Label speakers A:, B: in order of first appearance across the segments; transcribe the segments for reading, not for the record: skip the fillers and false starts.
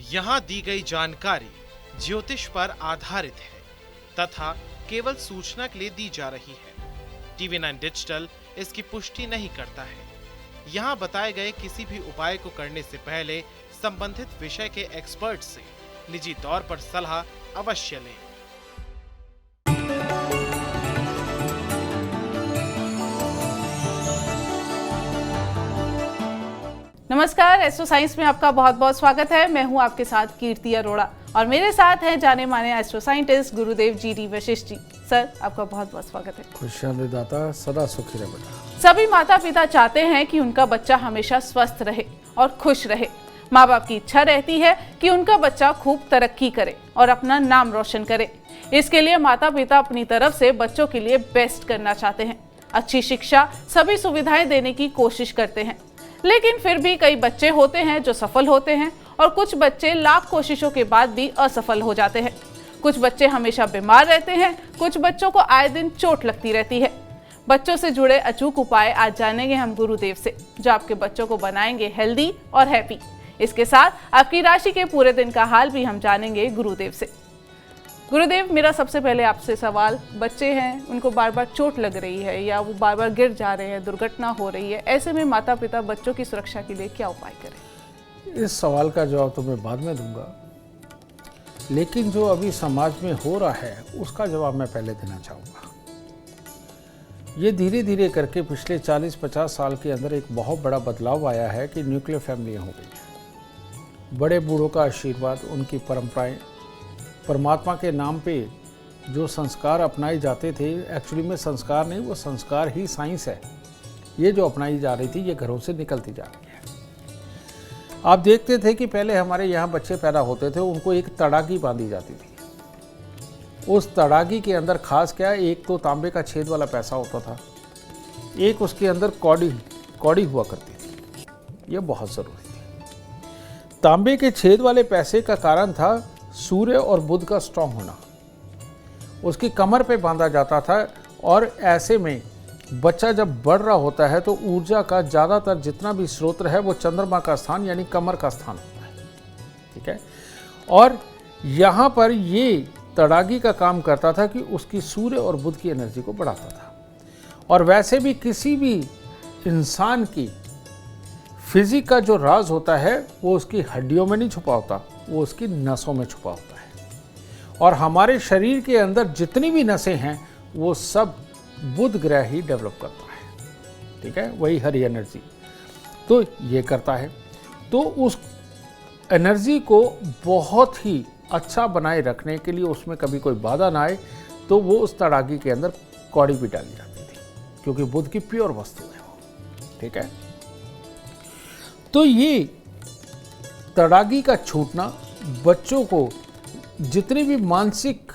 A: यहाँ दी गई जानकारी ज्योतिष पर आधारित है तथा केवल सूचना के लिए दी जा रही है। TV9 डिजिटल इसकी पुष्टि नहीं करता है। यहाँ बताए गए किसी भी उपाय को करने से पहले संबंधित विषय के एक्सपर्ट से निजी तौर पर सलाह अवश्य लें।
B: नमस्कार, एस्ट्रो साइंस में आपका बहुत बहुत स्वागत है। मैं हूं आपके साथ कीर्ति अरोड़ा और मेरे साथ हैं जाने माने एस्ट्रो साइंटिस्ट गुरुदेव जी वशिष्ठ जी। सर, आपका बहुत बहुत स्वागत है।
C: खुशियां दे दाता, सदा सुखी रहे बेटा।
B: सभी माता पिता चाहते हैं कि उनका बच्चा हमेशा स्वस्थ रहे और खुश रहे। माँ बाप की इच्छा रहती है कि उनका बच्चा खूब तरक्की करे और अपना नाम रोशन करे। इसके लिए माता पिता अपनी तरफ से बच्चों के लिए बेस्ट करना चाहते हैं। अच्छी शिक्षा, सभी सुविधाएं देने की कोशिश करते हैं, लेकिन फिर भी कई बच्चे होते हैं जो सफल होते हैं और कुछ बच्चे लाख कोशिशों के बाद भी असफल हो जाते हैं। कुछ बच्चे हमेशा बीमार रहते हैं, कुछ बच्चों को आए दिन चोट लगती रहती है। बच्चों से जुड़े अचूक उपाय आज जानेंगे हम गुरुदेव से, जो आपके बच्चों को बनाएंगे हेल्दी और हैप्पी। इसके साथ आपकी राशि के पूरे दिन का हाल भी हम जानेंगे गुरुदेव से। गुरुदेव, मेरा सबसे पहले आपसे सवाल, बच्चे हैं, उनको बार बार चोट लग रही है या वो बार बार गिर जा रहे हैं, दुर्घटना हो रही है, ऐसे में माता पिता बच्चों की सुरक्षा के लिए क्या उपाय करें?
C: इस सवाल का जवाब तो मैं बाद में दूंगा, लेकिन जो अभी समाज में हो रहा है उसका जवाब मैं पहले देना चाहूँगा। ये धीरे धीरे करके पिछले 40-50 साल के अंदर एक बहुत बड़ा बदलाव आया है कि न्यूक्लियर फैमिलियाँ हो गई हैं। बड़े बूढ़ों का आशीर्वाद, उनकी परंपराएं, परमात्मा के नाम पे जो संस्कार अपनाए जाते थे, एक्चुअली में संस्कार नहीं, वो संस्कार ही साइंस है। ये जो अपनाई जा रही थी ये घरों से निकलती जा रही है। आप देखते थे कि पहले हमारे यहाँ बच्चे पैदा होते थे, उनको एक तड़ागी बांधी जाती थी। उस तड़ागी के अंदर खास क्या, एक तो तांबे का छेद वाला पैसा होता था, एक उसके अंदर कौड़ी हुआ करती थी। ये बहुत ज़रूरी थी। तांबे के छेद वाले पैसे का कारण था सूर्य और बुध का स्ट्रांग होना। उसकी कमर पे बांधा जाता था और ऐसे में बच्चा जब बढ़ रहा होता है तो ऊर्जा का ज़्यादातर जितना भी स्रोत है वो चंद्रमा का स्थान यानी कमर का स्थान होता है। ठीक है, और यहाँ पर ये तड़ागी का काम करता था कि उसकी सूर्य और बुध की एनर्जी को बढ़ाता था। और वैसे भी किसी भी इंसान की फिजिक का जो राज होता है वो उसकी हड्डियों में नहीं छुपा होता, वो उसकी नसों में छुपा होता है। और हमारे शरीर के अंदर जितनी भी नसें हैं वो सब बुध ग्रह ही डेवलप करता है। ठीक है, वही हरी एनर्जी तो ये करता है। तो उस एनर्जी को बहुत ही अच्छा बनाए रखने के लिए, उसमें कभी कोई बाधा ना आए, तो वो उस तड़ागी के अंदर कौड़ी भी डाली जाती थी, क्योंकि बुध की प्योर वस्तु है वो। ठीक है, तो ये तड़ागी का छूटना बच्चों को जितनी भी मानसिक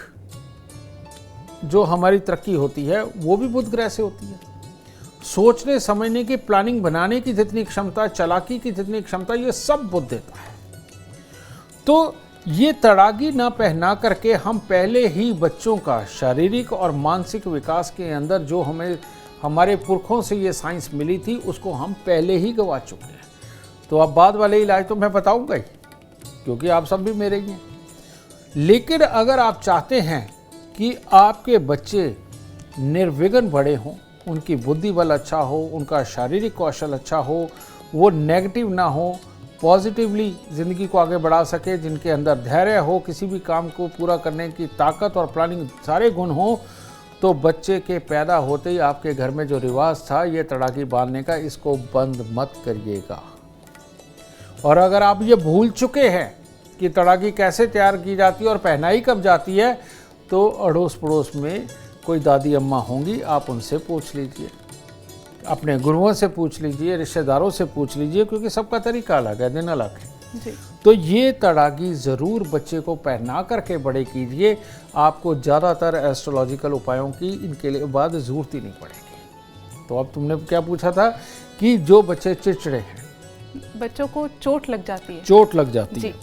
C: जो हमारी तरक्की होती है वो भी बुध ग्रह से होती है। सोचने समझने की, प्लानिंग बनाने की जितनी क्षमता, चालाकी की जितनी क्षमता, ये सब बुध देता है। तो ये तड़ागी ना पहना करके हम पहले ही बच्चों का शारीरिक और मानसिक विकास के अंदर जो हमें हमारे पुरखों से ये साइंस मिली थी उसको हम पहले ही गवा चुके हैं। तो अब बाद वाले इलाज तो मैं बताऊंगा ही, क्योंकि आप सब भी मेरे ही हैं। लेकिन अगर आप चाहते हैं कि आपके बच्चे निर्विघ्न बड़े हों, उनकी बुद्धि बल अच्छा हो, उनका शारीरिक कौशल अच्छा हो, वो नेगेटिव ना हो, पॉजिटिवली ज़िंदगी को आगे बढ़ा सके, जिनके अंदर धैर्य हो, किसी भी काम को पूरा करने की ताकत और प्लानिंग सारे गुण हो, तो बच्चे के पैदा होते ही आपके घर में जो रिवाज था ये तड़ागी बांधने का, इसको बंद मत करिएगा। और अगर आप ये भूल चुके हैं कि तड़ागी कैसे तैयार की जाती है और पहनाई कब जाती है, तो अड़ोस पड़ोस में कोई दादी अम्मा होंगी, आप उनसे पूछ लीजिए, अपने गुरुओं से पूछ लीजिए, रिश्तेदारों से पूछ लीजिए, क्योंकि सबका तरीका अलग है, दिन अलग है जी। तो ये तड़ागी ज़रूर बच्चे को पहना करके बड़े कीजिए। आपको ज़्यादातर एस्ट्रोलॉजिकल उपायों की इनके लिए बाद ज़रूरत ही नहीं पड़ेगी। तो अब तुमने क्या पूछा था कि जो बच्चे चिड़चिड़े हैं,
B: बच्चों को चोट लग जाती है।
C: चोट लग जाती है,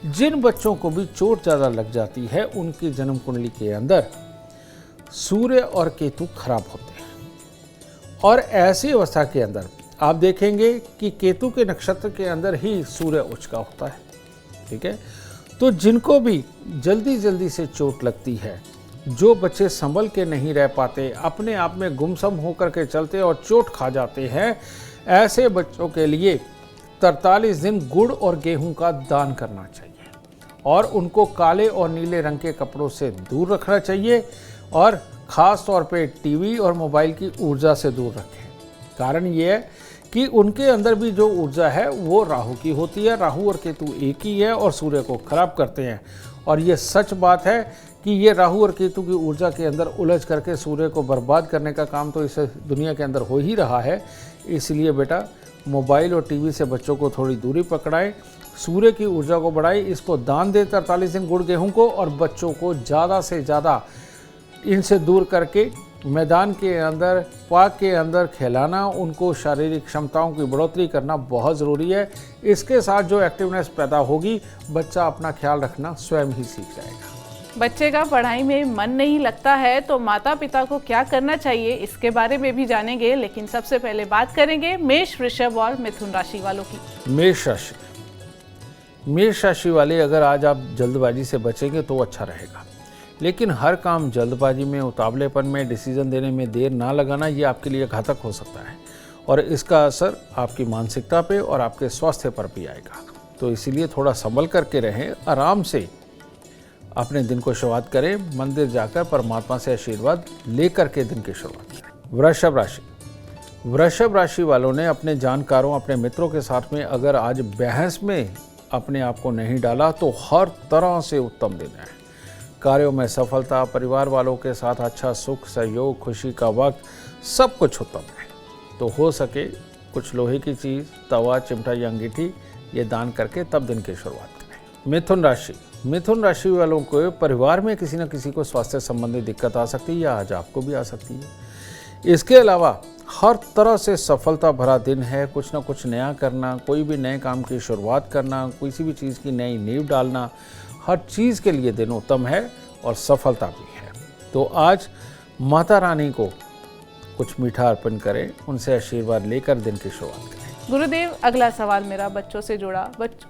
C: जिन बच्चों को भी चोट ज़्यादा लग जाती है उनकी जन्म कुंडली के अंदर सूर्य और केतु खराब होते हैं। और ऐसी अवस्था के अंदर आप देखेंगे कि केतु के नक्षत्र के अंदर ही सूर्य उच्च का होता है। ठीक है। तो जिनको भी जल्दी जल्दी से चोट लगती है, जो बच्चे संभल के नहीं रह पाते, अपने आप में गुमसम होकर के चलते और चोट खा जाते हैं, ऐसे बच्चों के लिए 43 दिन गुड़ और गेहूं का दान करना चाहिए और उनको काले और नीले रंग के कपड़ों से दूर रखना चाहिए और ख़ास तौर पे टीवी और मोबाइल की ऊर्जा से दूर रखें। कारण ये है कि उनके अंदर भी जो ऊर्जा है वो राहु की होती है। राहु और केतु एक ही है और सूर्य को खराब करते हैं। और ये सच बात है कि ये राहु और केतु की ऊर्जा के अंदर उलझ करके सूर्य को बर्बाद करने का काम तो इस दुनिया के अंदर हो ही रहा है। इसलिए बेटा मोबाइल और टीवी से बच्चों को थोड़ी दूरी पकड़ाएं, सूर्य की ऊर्जा को बढ़ाएं, इसको दान दें 43 दिन गुड़ गेहूँ को, और बच्चों को ज़्यादा से ज़्यादा इनसे दूर करके मैदान के अंदर, पार्क के अंदर खिलाना, उनको शारीरिक क्षमताओं की बढ़ोतरी करना बहुत ज़रूरी है। इसके साथ जो एक्टिवनेस पैदा होगी, बच्चा अपना ख्याल रखना स्वयं ही सीख जाएगा।
B: बच्चे का पढ़ाई में मन नहीं लगता है तो माता पिता को क्या करना चाहिए, इसके बारे में भी जानेंगे। लेकिन सबसे पहले बात करेंगे मेष, वृषभ और मिथुन राशि वालों की।
C: मेष राशि, मेष राशि वाले अगर आज आप जल्दबाजी से बचेंगे तो अच्छा रहेगा, लेकिन हर काम जल्दबाजी में, उतावलेपन में, डिसीजन देने में देर ना लगाना, ये आपके लिए घातक हो सकता है और इसका असर आपकी मानसिकता पे और आपके स्वास्थ्य पर भी आएगा। तो इसीलिए थोड़ा संभल करके रहें, आराम से अपने दिन को शुरुआत करें, मंदिर जाकर परमात्मा से आशीर्वाद लेकर के दिन की शुरुआत करें। वृषभ राशि, वृषभ राशि वालों ने अपने जानकारों, अपने मित्रों के साथ में अगर आज बहस में अपने आप को नहीं डाला तो हर तरह से उत्तम दिन है। कार्यों में सफलता, परिवार वालों के साथ अच्छा सुख, सहयोग, खुशी का वक्त, सब कुछ उत्तम है। तो हो सके कुछ लोहे की चीज़, तवा, चिमटा या अंगीठी, ये दान करके तब दिन की शुरुआत करें। मिथुन राशि, मिथुन राशि वालों को परिवार में किसी न किसी को स्वास्थ्य संबंधी दिक्कत आ सकती है या आज आपको भी आ सकती है। इसके अलावा हर तरह से सफलता भरा दिन है। कुछ ना कुछ नया करना, कोई भी नए काम की शुरुआत करना, किसी भी चीज़ की नई नींव डालना, हर चीज़ के लिए दिन उत्तम है और सफलता भी है। तो आज माता रानी को कुछ मीठा अर्पण करें, उनसे आशीर्वाद लेकर दिन की शुरुआत करें।
B: गुरुदेव, अगला सवाल मेरा बच्चों से जुड़ा।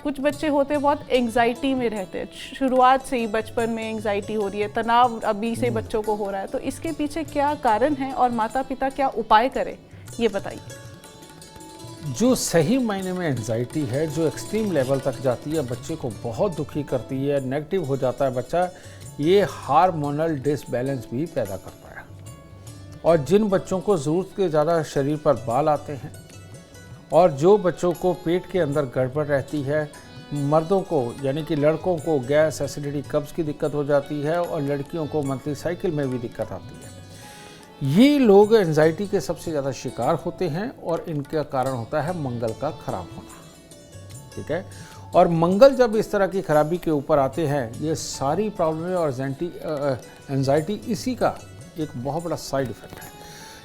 B: कुछ बच्चे होते हैं बहुत एंग्जाइटी में रहते हैं, शुरुआत से ही बचपन में एंग्जाइटी हो रही है, तनाव अभी से बच्चों को हो रहा है, तो इसके पीछे क्या कारण है और माता पिता क्या उपाय करें, ये बताइए।
C: जो सही मायने में एंजाइटी है, जो एक्सट्रीम लेवल तक जाती है, बच्चे को बहुत दुखी करती है, नेगेटिव हो जाता है बच्चा, ये हार्मोनल डिसबैलेंस भी पैदा करता है। और जिन बच्चों को ज़रूरत के ज़्यादा शरीर पर बाल आते हैं और जो बच्चों को पेट के अंदर गड़बड़ रहती है, मर्दों को यानी कि लड़कों को गैस, एसिडिटी, कब्ज़ की दिक्कत हो जाती है और लड़कियों को मंथली साइकिल में भी दिक्कत आती है, ये लोग एंजाइटी के सबसे ज़्यादा शिकार होते हैं और इनका कारण होता है मंगल का खराब होना। ठीक है, और मंगल जब इस तरह की खराबी के ऊपर आते हैं, ये सारी प्रॉब्लम और एंजाइटी इसी का एक बहुत बड़ा साइड इफेक्ट है।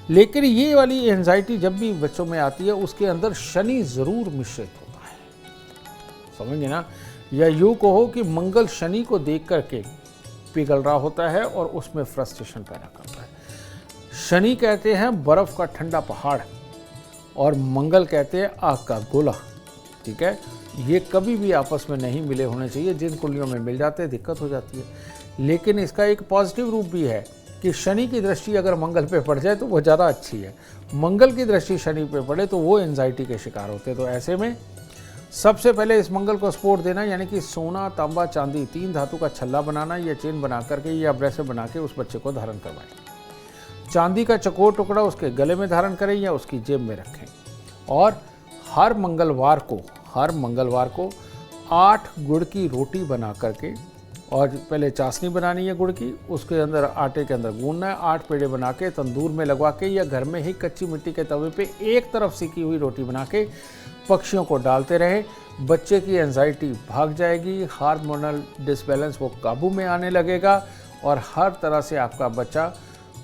C: लेकिन ये वाली एंजाइटी जब भी बच्चों में आती है, उसके अंदर शनि ज़रूर मिश्रित होता है, समझिए ना, या यूँ कहो कि मंगल शनि को देख करके पिघल रहा होता है और उसमें फ्रस्ट्रेशन पैदा करता है। शनि कहते हैं बर्फ़ का ठंडा पहाड़ और मंगल कहते हैं आग का गोला। ठीक है, ये कभी भी आपस में नहीं मिले होने चाहिए। जिन कुंडलियों में मिल जाते हैं दिक्कत हो जाती है। लेकिन इसका एक पॉजिटिव रूप भी है कि शनि की दृष्टि अगर मंगल पे पड़ जाए तो वो ज़्यादा अच्छी है, मंगल की दृष्टि शनि पे पड़े तो वो एंजाइटी के शिकार होते हैं। तो ऐसे में सबसे पहले इस मंगल को सपोर्ट देना, यानी कि सोना, तांबा, चांदी, 3 धातु का छल्ला बनाना या चेन बना करके या ब्रेसलेट बना के उस बच्चे को धारण करवाएं। चांदी का चकोर टुकड़ा उसके गले में धारण करें या उसकी जेब में रखें। और हर मंगलवार को 8 गुड़ की रोटी बना करके, और पहले चाशनी बनानी है गुड़ की, उसके अंदर आटे के अंदर गूंदना है, 8 पेड़े बना के तंदूर में लगवा के या घर में ही कच्ची मिट्टी के तवे पे एक तरफ सेकी हुई रोटी बना के पक्षियों को डालते रहे। बच्चे की एंजाइटी भाग जाएगी, हार्मोनल डिसबैलेंस वो काबू में आने लगेगा और हर तरह से आपका बच्चा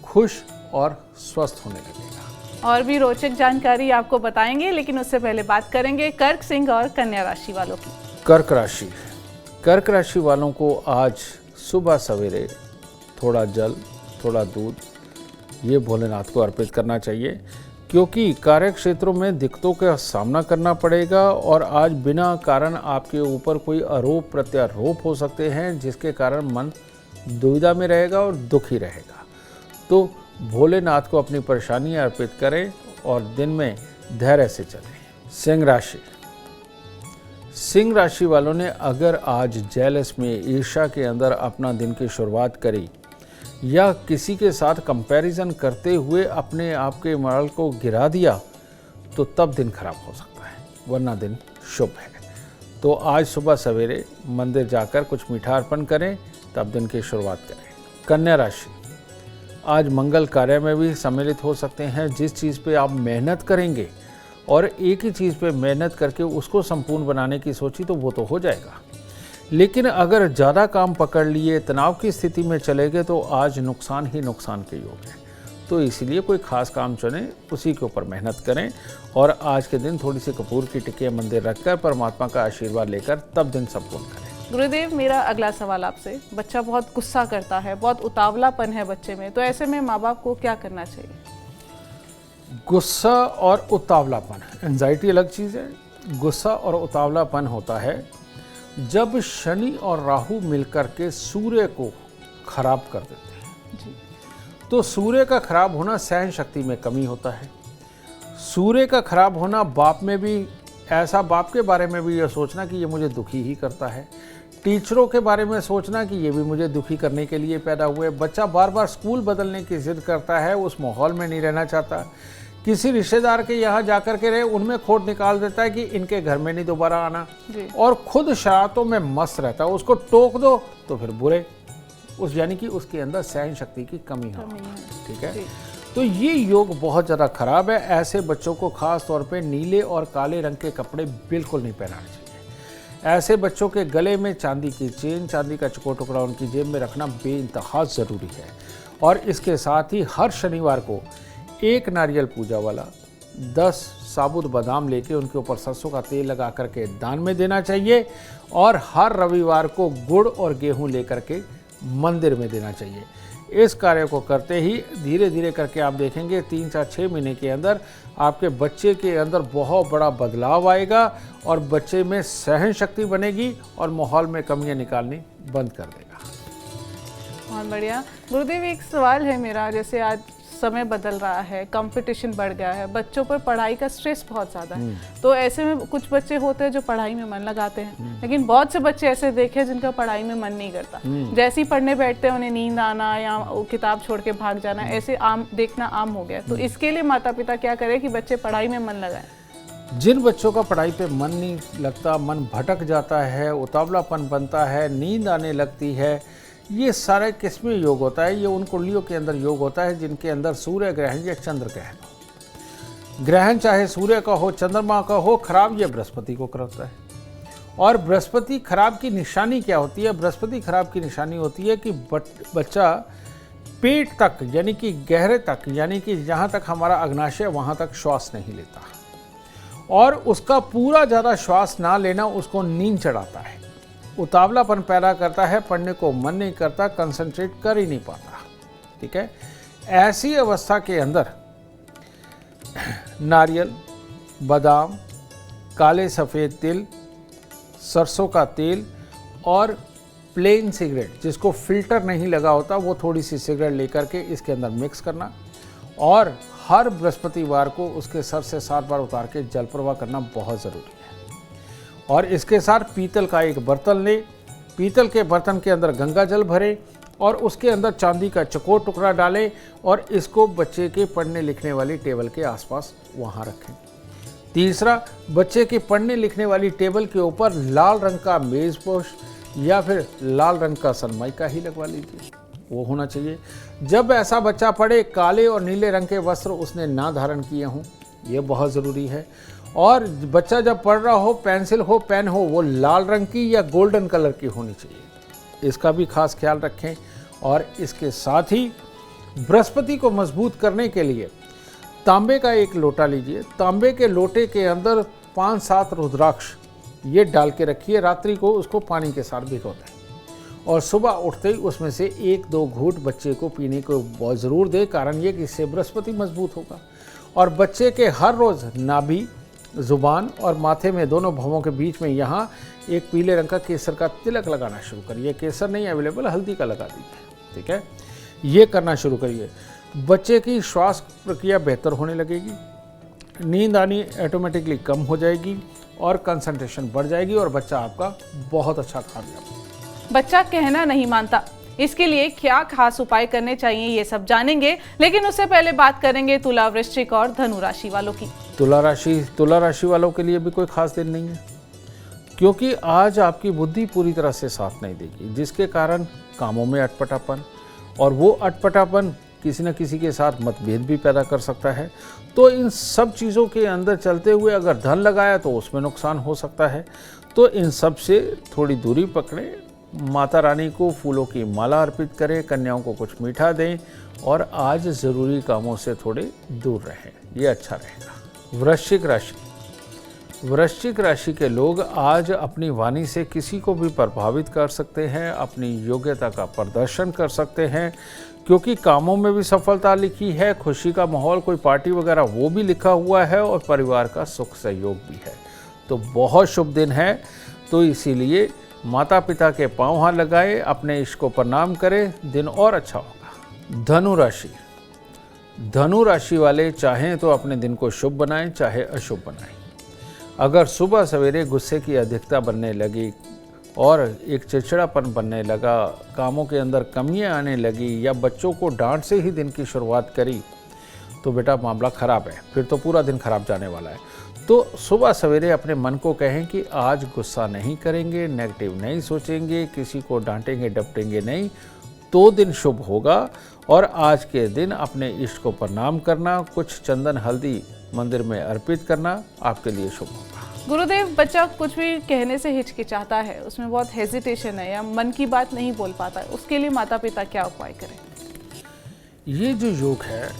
C: खुश और स्वस्थ होने लगेगा।
B: और भी रोचक जानकारी आपको बताएंगे, लेकिन उससे पहले बात करेंगे कर्क, सिंह और कन्या राशि वालों की।
C: कर्क राशि, कर्क राशि वालों को आज सुबह सवेरे थोड़ा जल, थोड़ा दूध, ये भोलेनाथ को अर्पित करना चाहिए। क्योंकि कार्य क्षेत्रों में दिक्कतों का सामना करना पड़ेगा और आज बिना कारण आपके ऊपर कोई आरोप प्रत्यारोप हो सकते हैं, जिसके कारण मन दुविधा में रहेगा और दुखी रहेगा। तो भोलेनाथ को अपनी परेशानी अर्पित करें और दिन में धैर्य से चलें। सिंह राशि। सिंह राशि वालों ने अगर आज जेलस में ईर्ष्या के अंदर अपना दिन की शुरुआत करी या किसी के साथ कंपैरिजन करते हुए अपने आप के मोरल को गिरा दिया तो तब दिन खराब हो सकता है, वरना दिन शुभ है। तो आज सुबह सवेरे मंदिर जाकर कुछ मीठा अर्पण करें, तब दिन की शुरुआत करें। कन्या राशि। आज मंगल कार्य में भी सम्मिलित हो सकते हैं। जिस चीज़ पे आप मेहनत करेंगे और एक ही चीज़ पे मेहनत करके उसको संपूर्ण बनाने की सोची तो वो तो हो जाएगा, लेकिन अगर ज़्यादा काम पकड़ लिए, तनाव की स्थिति में चले गए तो आज नुकसान ही नुकसान के योग है। तो इसलिए कोई खास काम चुनें, उसी के ऊपर मेहनत करें और आज के दिन थोड़ी सी कपूर की टिकिया मंदिर रखकर परमात्मा का आशीर्वाद लेकर तब दिन संपूर्ण करें।
B: गुरुदेव, मेरा अगला सवाल आपसे, बच्चा बहुत गुस्सा करता है, बहुत उतावलापन है बच्चे में, तो ऐसे में माँ बाप को क्या करना चाहिए?
C: गुस्सा और उतावलापन, एंजाइटी अलग चीज़ है। गुस्सा और उतावलापन होता है जब शनि और राहु मिलकर के सूर्य को खराब कर देते हैं
B: जी।
C: तो सूर्य का खराब होना सहन शक्ति में कमी होता है। सूर्य का खराब होना बाप में भी, ऐसा बाप के बारे में भी यह सोचना कि ये मुझे दुखी ही करता है। टीचरों के बारे में सोचना कि ये भी मुझे दुखी करने के लिए पैदा हुए। बच्चा बार बार स्कूल बदलने की जिद करता है, उस माहौल में नहीं रहना चाहता। किसी रिश्तेदार के यहाँ जाकर के रहे, उनमें खोट निकाल देता है कि इनके घर में नहीं दोबारा आना, और खुद शरारतों में मस्त रहता है। उसको टोक दो तो फिर बुरे, उस यानी कि उसके अंदर सहन शक्ति की कमी है। ठीक है, तो ये योग बहुत ज़्यादा खराब है। ऐसे बच्चों को खास तौर पे नीले और काले रंग के कपड़े बिल्कुल नहीं पहनाने चाहिए। ऐसे बच्चों के गले में चांदी की चेन, चांदी का चौकोर टुकड़ा उनकी जेब में रखना बेइंतहा ज़रूरी है। और इसके साथ ही हर शनिवार को एक नारियल पूजा वाला 10 साबुत बादाम लेके उनके ऊपर सरसों का तेल लगा करके दान में देना चाहिए। और हर रविवार को गुड़ और गेहूं लेकर के मंदिर में देना चाहिए। इस कार्य को करते ही धीरे धीरे करके आप देखेंगे 3 से 6 महीने के अंदर आपके बच्चे के अंदर बहुत बड़ा बदलाव आएगा और बच्चे में सहन शक्ति बनेगी और माहौल में कमियां निकालनी बंद कर देगा।
B: बहुत बढ़िया। गुरुदेव, एक सवाल है मेरा, जैसे आज समय बदल रहा है, कंपटीशन बढ़ गया है, बच्चों पर पढ़ाई का स्ट्रेस बहुत ज़्यादा है, तो ऐसे में कुछ बच्चे होते हैं जो पढ़ाई में मन लगाते हैं, लेकिन बहुत से बच्चे ऐसे देखे जिनका पढ़ाई में मन नहीं करता। जैसे ही पढ़ने बैठते हैं उन्हें नींद आना या वो किताब छोड़ के भाग जाना, ऐसे देखना आम हो गया। तो इसके लिए माता पिता क्या करें कि बच्चे पढ़ाई में मन लगाएं?
C: जिन बच्चों का पढ़ाई पे मन नहीं लगता, मन भटक जाता है, उतावलापन बनता है, नींद आने लगती है, ये सारे किस्में योग होता है। ये उन कुंडलियों के अंदर योग होता है जिनके अंदर सूर्य ग्रहण या चंद्र ग्रहण हो। ग्रहण चाहे सूर्य का हो, चंद्रमा का हो, खराब ये बृहस्पति को करता है। और बृहस्पति खराब की निशानी क्या होती है? बृहस्पति खराब की निशानी होती है कि बच्चा पेट तक, यानी कि गहरे तक, यानी कि जहाँ तक हमारा अग्नाशय वहाँ तक श्वास नहीं लेता, और उसका पूरा ज़्यादा श्वास ना लेना उसको नींद चढ़ाता है, उतावलापन पैदा करता है, पढ़ने को मन नहीं करता, कंसंट्रेट कर ही नहीं पाता। ठीक है, ऐसी अवस्था के अंदर नारियल, बादाम, काले सफ़ेद तिल, सरसों का तेल और प्लेन सिगरेट, जिसको फिल्टर नहीं लगा होता, वो थोड़ी सी सिगरेट लेकर के इसके अंदर मिक्स करना और हर बृहस्पतिवार को उसके सर से 7 बार उतार के जल प्रवाह करना बहुत ज़रूरी है। और इसके साथ पीतल का एक बर्तन लें, पीतल के बर्तन के अंदर गंगा जल भरें और उसके अंदर चांदी का चौकोर टुकड़ा डालें और इसको बच्चे के पढ़ने लिखने वाली टेबल के आसपास वहाँ रखें। तीसरा, बच्चे के पढ़ने लिखने वाली टेबल के ऊपर लाल रंग का मेज़पोश या फिर लाल रंग का सनमाइका ही लगवा लीजिए, वो होना चाहिए। जब ऐसा बच्चा पढ़े, काले और नीले रंग के वस्त्र उसने ना धारण किए हों, ये बहुत ज़रूरी है। और बच्चा जब पढ़ रहा हो, पेंसिल हो, पेन हो, वो लाल रंग की या गोल्डन कलर की होनी चाहिए, इसका भी खास ख्याल रखें। और इसके साथ ही बृहस्पति को मजबूत करने के लिए तांबे का एक लोटा लीजिए, तांबे के लोटे के अंदर 5-7 रुद्राक्ष ये डाल के रखिए, रात्रि को उसको पानी के साथ भिगो दें और सुबह उठते ही उसमें से 1-2 घूंट बच्चे को पीने को बहुत ज़रूर दें। कारण ये कि इससे बृहस्पति मजबूत होगा। और बच्चे के हर रोज़ नाभि, ज़ुबान और माथे में दोनों भवों के बीच में यहाँ एक पीले रंग का केसर का तिलक लगाना शुरू करिए। केसर नहीं अवेलेबल, हल्दी का लगा दीजिए, ठीक है। ये करना शुरू करिए। बच्चे की श्वास प्रक्रिया बेहतर होने लगेगी, नींद आनी ऑटोमेटिकली कम हो जाएगी और कंसंट्रेशन बढ़ जाएगी और बच्चा आपका बहुत अच्छा कामयाब।
B: बच्चा कहना नहीं मानता, इसके लिए क्या खास उपाय करने चाहिए ये सब जानेंगे, लेकिन उससे पहले बात करेंगे तुला, वृश्चिक और धनु राशि वालों की।
C: तुला राशि वालों के लिए भी कोई खास दिन नहीं है, क्योंकि आज आपकी बुद्धि पूरी तरह से साथ नहीं देगी, जिसके कारण कामों में अटपटापन, और वो अटपटापन किसी न किसी के साथ मतभेद भी पैदा कर सकता है। तो इन सब चीज़ों के अंदर चलते हुए अगर धन लगाया तो उसमें नुकसान हो सकता है। तो इन सब से थोड़ी दूरी पकड़ें, माता रानी को फूलों की माला अर्पित करें, कन्याओं को कुछ मीठा दें और आज ज़रूरी कामों से थोड़े दूर रहें, ये अच्छा रहेगा। वृश्चिक राशि के लोग आज अपनी वाणी से किसी को भी प्रभावित कर सकते हैं, अपनी योग्यता का प्रदर्शन कर सकते हैं, क्योंकि कामों में भी सफलता लिखी है, खुशी का माहौल, कोई पार्टी वगैरह वो भी लिखा हुआ है और परिवार का सुख सहयोग भी है। तो बहुत शुभ दिन है। तो इसीलिए माता पिता के पांव हाथ लगाए, अपने इष्ट को प्रणाम करें, दिन और अच्छा होगा। धनु राशि वाले चाहें तो अपने दिन को शुभ बनाएं, चाहे अशुभ बनाएं। अगर सुबह सवेरे गुस्से की अधिकता बनने लगी और एक चिड़चिड़ापन बनने लगा, कामों के अंदर कमियां आने लगी या बच्चों को डांट से ही दिन की शुरुआत करी, तो बेटा मामला ख़राब है, फिर तो पूरा दिन खराब जाने वाला है। तो सुबह सवेरे अपने मन को कहें कि आज गुस्सा नहीं करेंगे, नेगेटिव नहीं सोचेंगे, किसी को डांटेंगे डपटेंगे नहीं, तो दिन शुभ होगा। और आज के दिन अपने इष्ट को प्रणाम करना, कुछ चंदन हल्दी मंदिर में अर्पित करना आपके लिए शुभ होगा।
B: गुरुदेव, बच्चा कुछ भी कहने से हिचकिचाता है, उसमें बहुत हेजिटेशन है या मन की बात नहीं बोल पाता है, उसके लिए माता पिता क्या उपाय करें?
C: ये जो योग है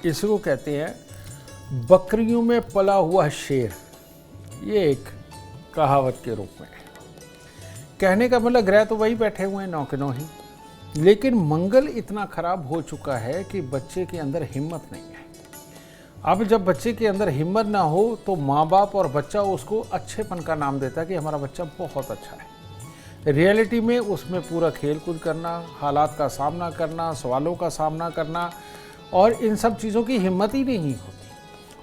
C: इसको कहते हैं बकरियों में पला हुआ शेर। ये एक कहावत के रूप में कहने का मतलब ग्रह तो वही बैठे हुए हैं नौ के नौ ही, लेकिन मंगल इतना खराब हो चुका है कि बच्चे के अंदर हिम्मत नहीं है। अब जब बच्चे के अंदर हिम्मत ना हो तो माँ बाप और बच्चा उसको अच्छेपन का नाम देता है कि हमारा बच्चा बहुत अच्छा है। रियलिटी में उसमें पूरा खेल कूद करना, हालात का सामना करना, सवालों का सामना करना, और इन सब चीज़ों की हिम्मत ही नहीं होती।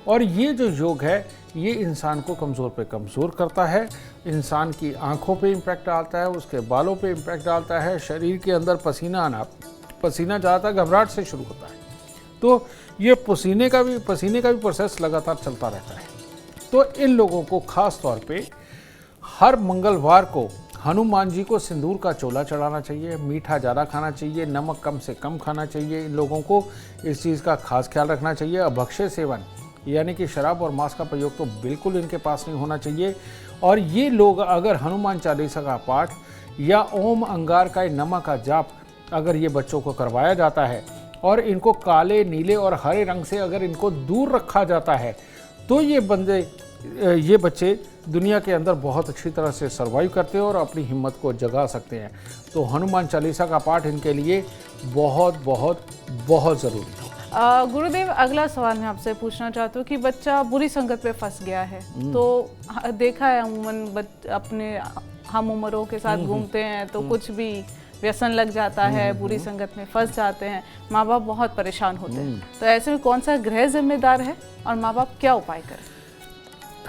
C: और ये जो योग है ये इंसान को कमज़ोर पे कमज़ोर करता है, इंसान की आंखों पे इम्पैक्ट डालता है, उसके बालों पे इम्पैक्ट डालता है, शरीर के अंदर पसीना आना, पसीना ज़्यादातर घबराहट से शुरू होता है। तो ये पसीने का भी प्रोसेस लगातार चलता रहता है। तो इन लोगों को ख़ास तौर पे हर मंगलवार को हनुमान जी को सिंदूर का चोला चढ़ाना चाहिए, मीठा ज़्यादा खाना चाहिए, नमक कम से कम खाना चाहिए। इन लोगों को इस चीज़ का खास ख्याल रखना चाहिए। अभक्ष्य सेवन यानी कि शराब और मांस का प्रयोग तो बिल्कुल इनके पास नहीं होना चाहिए। और ये लोग अगर हनुमान चालीसा का पाठ या ओम अंगारकाय नमः का जाप अगर ये बच्चों को करवाया जाता है और इनको काले, नीले और हरे रंग से अगर इनको दूर रखा जाता है, तो ये बच्चे दुनिया के अंदर बहुत अच्छी तरह से सर्वाइव करते हैं और अपनी हिम्मत को जगा सकते हैं। तो हनुमान चालीसा का पाठ इनके लिए बहुत बहुत बहुत ज़रूरी है।
B: गुरुदेव, अगला सवाल मैं आपसे पूछना चाहती हूँ कि बच्चा बुरी संगत पे फंस गया है, तो देखा है अमूमन अपने हम उम्रों के साथ घूमते हैं तो कुछ भी व्यसन लग जाता है, बुरी संगत में फंस जाते हैं, माँ बाप बहुत परेशान होते हैं। तो ऐसे में कौन सा ग्रह जिम्मेदार है और माँ बाप क्या उपाय करें?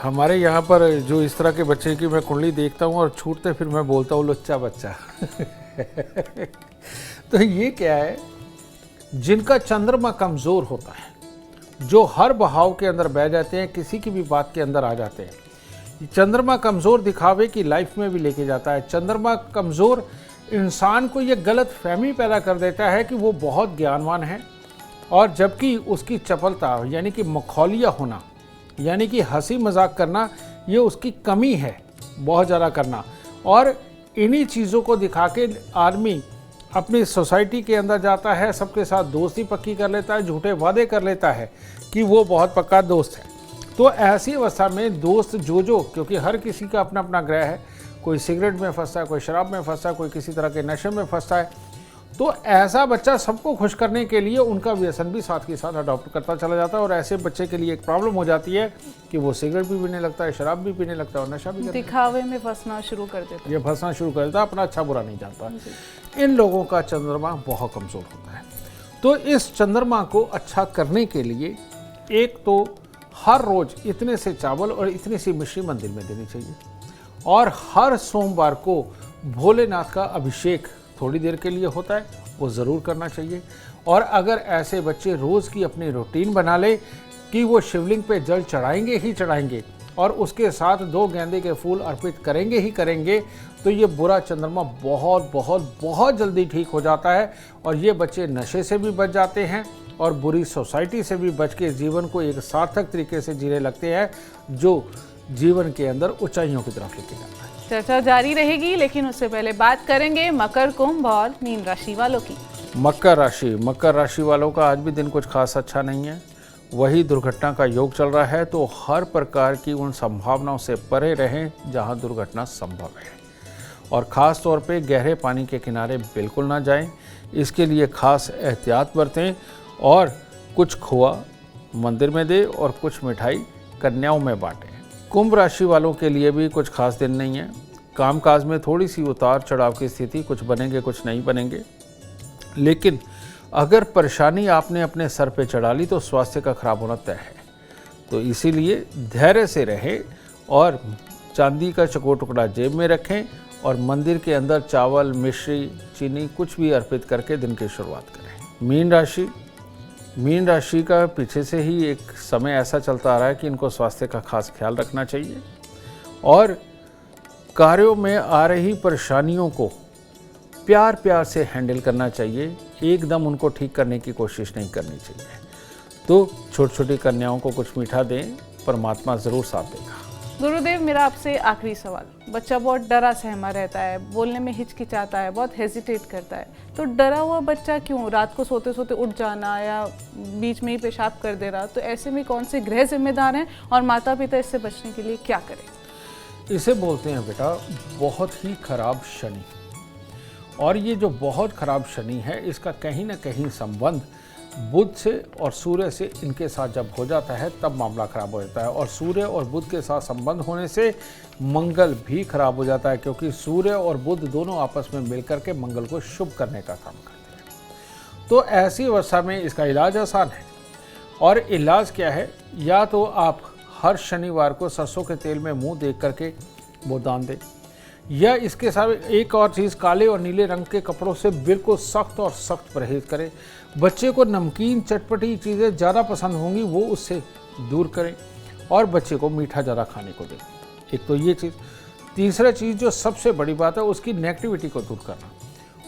C: हमारे यहाँ पर जो इस तरह के बच्चे की मैं कुंडली देखता हूँ और छूटते फिर मैं बोलता हूँ लुच्चा बच्चा। तो ये क्या है, जिनका चंद्रमा कमज़ोर होता है, जो हर बहाव के अंदर बह जाते हैं, किसी की भी बात के अंदर आ जाते हैं। चंद्रमा कमज़ोर दिखावे की लाइफ में भी लेके जाता है। चंद्रमा कमज़ोर इंसान को ये गलत फहमी पैदा कर देता है कि वो बहुत ज्ञानवान है, और जबकि उसकी चपलता यानी कि मखौलिया होना यानी कि हंसी मजाक करना ये उसकी कमी है, बहुत ज़्यादा करना। और इन्हीं चीज़ों को दिखा के आदमी अपनी सोसाइटी के अंदर जाता है, सबके साथ दोस्ती पक्की कर लेता है, झूठे वादे कर लेता है कि वो बहुत पक्का दोस्त है। तो ऐसी अवस्था में दोस्त जो क्योंकि हर किसी का अपना अपना ग्रह है, कोई सिगरेट में फंसता है, कोई शराब में फंसता है, कोई किसी तरह के नशे में फंसता है, तो ऐसा बच्चा सबको खुश करने के लिए उनका व्यसन भी साथ के साथ अडॉप्ट करता चला जाता है, और ऐसे बच्चे के लिए एक प्रॉब्लम हो जाती है कि वो सिगरेट भी पीने लगता है, शराब भी पीने लगता है और नशा भी करता है।
B: दिखावे में फंसना शुरू कर देता है।
C: ये फंसना शुरू कर देता है, अपना अच्छा बुरा नहीं जानता। इन लोगों का चंद्रमा बहुत कमज़ोर होता है। तो इस चंद्रमा को अच्छा करने के लिए एक तो हर रोज इतने से चावल और इतनी सी मिश्री मंदिर में देनी चाहिए, और हर सोमवार को भोलेनाथ का अभिषेक थोड़ी देर के लिए होता है, वो ज़रूर करना चाहिए। और अगर ऐसे बच्चे रोज़ की अपनी रूटीन बना ले कि वो शिवलिंग पे जल चढ़ाएंगे ही चढ़ाएंगे और उसके साथ 2 गेंदे के फूल अर्पित करेंगे ही करेंगे, तो ये बुरा चंद्रमा बहुत बहुत बहुत जल्दी ठीक हो जाता है, और ये बच्चे नशे से भी बच जाते हैं और बुरी सोसाइटी से भी बच के जीवन को एक सार्थक तरीके से जीने लगते हैं, जो जीवन के अंदर ऊंचाइयों की तरफ लेके जाता है।
B: चर्चा जारी रहेगी, लेकिन उससे पहले बात करेंगे मकर, कुंभ और मीन राशि वालों की।
C: मकर राशि वालों का आज भी दिन कुछ खास अच्छा नहीं है। वही दुर्घटना का योग चल रहा है, तो हर प्रकार की उन संभावनाओं से परे रहें जहां दुर्घटना संभव है, और ख़ास तौर पे गहरे पानी के किनारे बिल्कुल ना जाएं। इसके लिए खास एहतियात बरतें, और कुछ खोआ मंदिर में दे और कुछ मिठाई कन्याओं में बांटें। कुंभ राशि वालों के लिए भी कुछ खास दिन नहीं है। कामकाज में थोड़ी सी उतार चढ़ाव की स्थिति, कुछ बनेंगे कुछ नहीं बनेंगे, लेकिन अगर परेशानी आपने अपने सर पे चढ़ा ली तो स्वास्थ्य का खराब होना तय है। तो इसीलिए धैर्य से रहें और चांदी का चकोर टुकड़ा जेब में रखें, और मंदिर के अंदर चावल, मिश्री, चीनी कुछ भी अर्पित करके दिन की शुरुआत करें। मीन राशि का पीछे से ही एक समय ऐसा चलता आ रहा है कि इनको स्वास्थ्य का खास ख्याल रखना चाहिए, और कार्यों में आ रही परेशानियों को प्यार प्यार से हैंडल करना चाहिए, एकदम उनको ठीक करने की कोशिश नहीं करनी चाहिए। तो छोटी छोटी कन्याओं को कुछ मीठा दें, परमात्मा ज़रूर साथ देगा।
B: गुरुदेव, मेरा आपसे आखिरी सवाल। बच्चा बहुत डरा सहमा रहता है, बोलने में हिचकिचाता है, बहुत हेजिटेट करता है, तो डरा हुआ बच्चा क्यों? रात को सोते सोते उठ जाना या बीच में ही पेशाब कर दे रहा, तो ऐसे में कौन से गृह जिम्मेदार हैं और माता पिता इससे बचने के लिए क्या करें?
C: इसे बोलते हैं बेटा बहुत ही खराब शनि, और ये जो बहुत खराब शनि है इसका कहीं ना कहीं संबंध बुध से और सूर्य से इनके साथ जब हो जाता है तब मामला खराब हो जाता है, और सूर्य और बुध के साथ संबंध होने से मंगल भी खराब हो जाता है, क्योंकि सूर्य और बुध दोनों आपस में मिलकर के मंगल को शुभ करने का काम करते हैं। तो ऐसी अवस्था में इसका इलाज आसान है, और इलाज क्या है? या तो आप हर शनिवार को सरसों के तेल में मुंह देख करके वो दान दें, या इसके साथ एक और चीज़, काले और नीले रंग के कपड़ों से बिल्कुल सख्त और सख्त परहेज करें। बच्चे को नमकीन चटपटी चीज़ें ज़्यादा पसंद होंगी, वो उससे दूर करें, और बच्चे को मीठा ज़्यादा खाने को दें। एक तो ये चीज़। तीसरा चीज़ जो सबसे बड़ी बात है, उसकी नेगेटिविटी को दूर करना।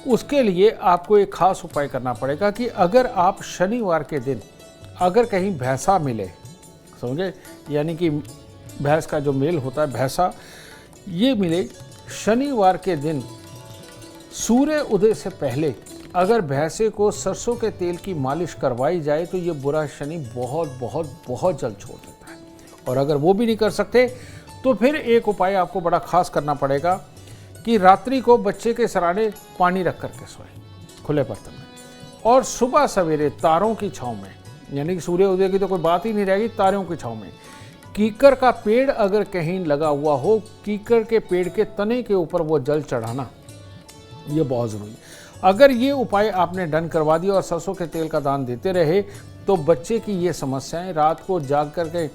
C: उसके लिए आपको एक खास उपाय करना पड़ेगा कि अगर आप शनिवार के दिन अगर कहीं भैंसा मिले, समझे, यानी कि भैंस का जो मेल होता है भैंसा, ये मिले शनिवार के दिन सूर्य उदय से पहले अगर भैंसे को सरसों के तेल की मालिश करवाई जाए तो ये बुरा शनि बहुत बहुत बहुत जल्द छोड़ देता है। और अगर वो भी नहीं कर सकते तो फिर एक उपाय आपको बड़ा खास करना पड़ेगा कि रात्रि को बच्चे के सराने पानी रख करके सोए खुले बर्तन में, और सुबह सवेरे तारों की छाँव में, यानी कि सूर्य उदय की तो कोई बात ही नहीं रहेगी, तारों की छाँव में कीकर का पेड़ अगर कहीं लगा हुआ हो, कीकर के पेड़ के तने के ऊपर वो जल चढ़ाना, ये बहुत ज़रूरी है। अगर ये उपाय आपने डन करवा दिया और सरसों के तेल का दान देते रहे तो बच्चे की ये समस्याएं, रात को जाग करके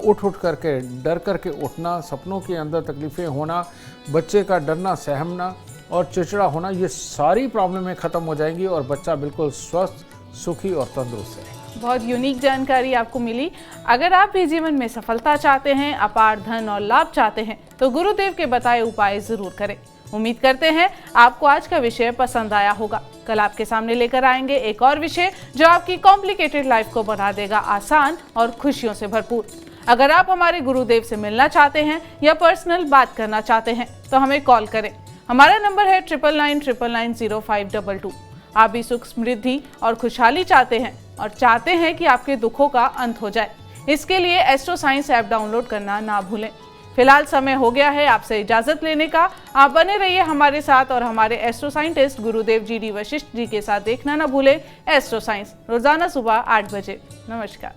C: उठ करके डर करके उठना, सपनों के अंदर तकलीफ़ें होना, बच्चे का डरना सहमना और चिड़चिड़ा होना, ये सारी प्रॉब्लमें ख़त्म हो जाएंगी और बच्चा बिल्कुल स्वस्थ, सुखी और तंदुरुस्त है।
B: बहुत यूनिक जानकारी आपको मिली। अगर आप भी जीवन में सफलता चाहते हैं, अपार धन और लाभ चाहते हैं, तो गुरुदेव के बताए उपाय जरूर करें। उम्मीद करते हैं आपको आज का विषय पसंद आया होगा। कल आपके सामने लेकर आएंगे एक और विषय जो आपकी कॉम्प्लिकेटेड लाइफ को बना देगा आसान और खुशियों से भरपूर। अगर आप हमारे गुरुदेव से मिलना चाहते हैं या पर्सनल बात करना चाहते हैं तो हमें कॉल करें। हमारा नंबर है 9999990522। आप भी सुख, समृद्धि और खुशहाली चाहते हैं और चाहते हैं कि आपके दुखों का अंत हो जाए, इसके लिए एस्ट्रो साइंस ऐप डाउनलोड करना ना भूलें। फिलहाल समय हो गया है आपसे इजाजत लेने का। आप बने रहिए हमारे साथ और हमारे एस्ट्रो साइंटिस्ट गुरुदेव जी डी वशिष्ठ जी के साथ देखना ना भूलें एस्ट्रो साइंस, रोजाना सुबह 8 बजे। नमस्कार।